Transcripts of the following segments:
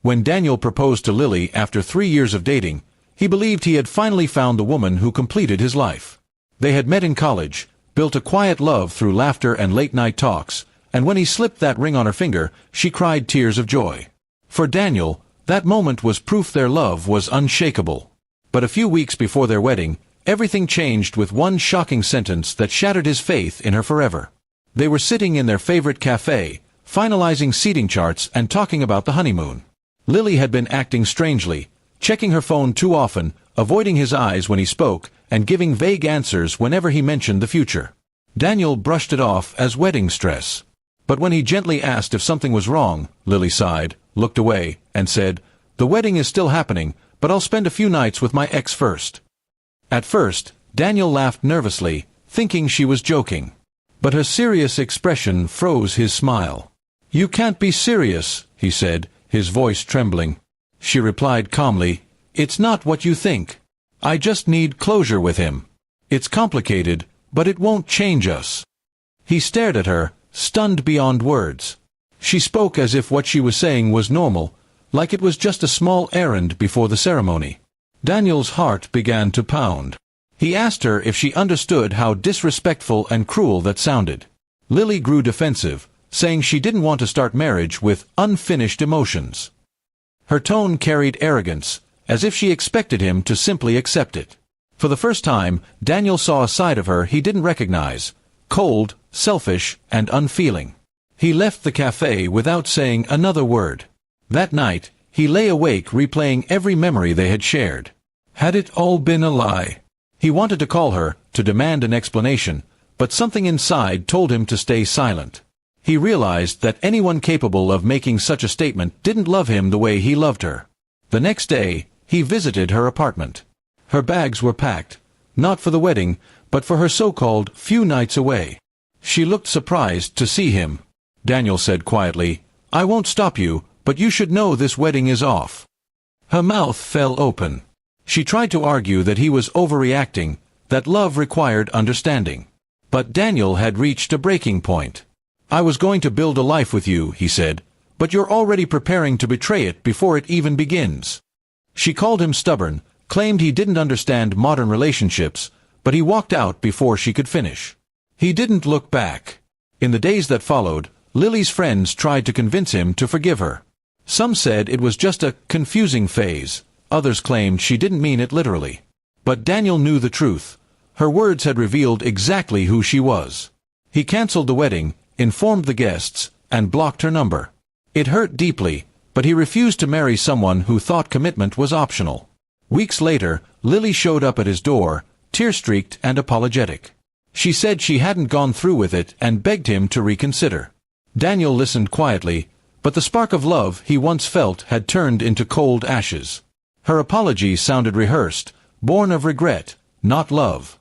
When Daniel proposed to Lily after 3 years of dating, he believed he had finally found the woman who completed his life. They had met in college, built a quiet love through laughter and late-night talks, and when he slipped that ring on her finger, she cried tears of joy. For Daniel, that moment was proof their love was unshakable. But a few weeks before their wedding, everything changed with one shocking sentence that shattered his faith in her forever. They were sitting in their favorite cafe, finalizing seating charts and talking about the honeymoon. Lily had been acting strangely, checking her phone too often, avoiding his eyes when he spoke, and giving vague answers whenever he mentioned the future. Daniel brushed it off as wedding stress. But when he gently asked if something was wrong, Lily sighed, looked away, and said, "The wedding is still happening, but I'll spend a few nights with my ex first." At first, Daniel laughed nervously, thinking she was joking. But her serious expression froze his smile. "You can't be serious," he said, his voice trembling. She replied calmly, "It's not what you think. I just need closure with him. It's complicated, but it won't change us." He stared at her, stunned beyond words. She spoke as if what she was saying was normal, like it was just a small errand before the ceremony. Daniel's heart began to pound. He asked her if she understood how disrespectful and cruel that sounded. Lily grew defensive, saying she didn't want to start marriage with unfinished emotions. Her tone carried arrogance, as if she expected him to simply accept it. For the first time, Daniel saw a side of her he didn't recognize, cold, selfish, and unfeeling. He left the cafe without saying another word. That night, he lay awake replaying every memory they had shared. Had it all been a lie? He wanted to call her, to demand an explanation, but something inside told him to stay silent. He realized that anyone capable of making such a statement didn't love him the way he loved her. The next day, he visited her apartment. Her bags were packed, not for the wedding, but for her so-called few nights away. She looked surprised to see him. Daniel said quietly, "I won't stop you, but you should know this wedding is off." Her mouth fell open. She tried to argue that he was overreacting, that love required understanding. But Daniel had reached a breaking point. "I was going to build a life with you," he said, "but you're already preparing to betray it before it even begins." She called him stubborn, claimed he didn't understand modern relationships, but he walked out before she could finish. He didn't look back. In the days that followed, Lily's friends tried to convince him to forgive her. Some said it was just a confusing phase, others claimed she didn't mean it literally. But Daniel knew the truth. Her words had revealed exactly who she was. He canceled the wedding, informed the guests, and blocked her number. It hurt deeply, but he refused to marry someone who thought commitment was optional. Weeks later, Lily showed up at his door, tear-streaked and apologetic. She said she hadn't gone through with it and begged him to reconsider. Daniel listened quietly, but the spark of love he once felt had turned into cold ashes. Her apology sounded rehearsed, born of regret, not love.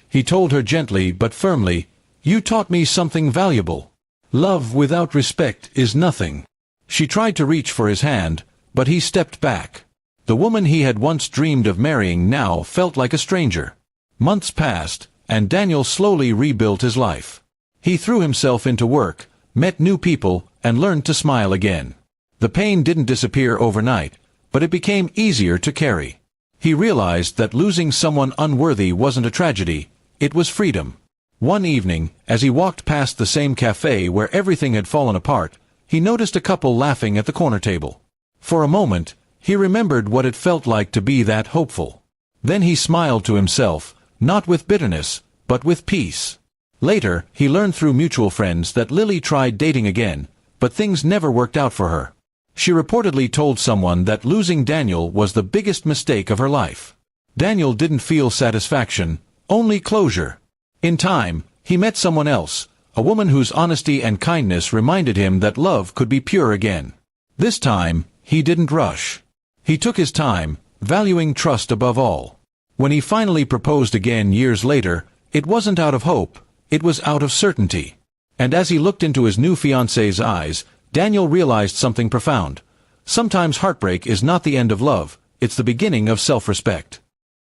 He told her gently but firmly, "You taught me something valuable. Love without respect is nothing." She tried to reach for his hand, but he stepped back. The woman he had once dreamed of marrying now felt like a stranger. Months passed, and Daniel slowly rebuilt his life. He threw himself into work, met new people, and learned to smile again. The pain didn't disappear overnight, but it became easier to carry. He realized that losing someone unworthy wasn't a tragedy, it was freedom. One evening, as he walked past the same cafe where everything had fallen apart, he noticed a couple laughing at the corner table. For a moment, he remembered what it felt like to be that hopeful. Then he smiled to himself, not with bitterness, but with peace. Later, he learned through mutual friends that Lily tried dating again, but things never worked out for her. She reportedly told someone that losing Daniel was the biggest mistake of her life. Daniel didn't feel satisfaction, only closure. In time, he met someone else, a woman whose honesty and kindness reminded him that love could be pure again. This time, he didn't rush. He took his time, valuing trust above all. When he finally proposed again years later, it wasn't out of hope, it was out of certainty. And as he looked into his new fiancée's eyes, Daniel realized something profound. Sometimes heartbreak is not the end of love, it's the beginning of self-respect.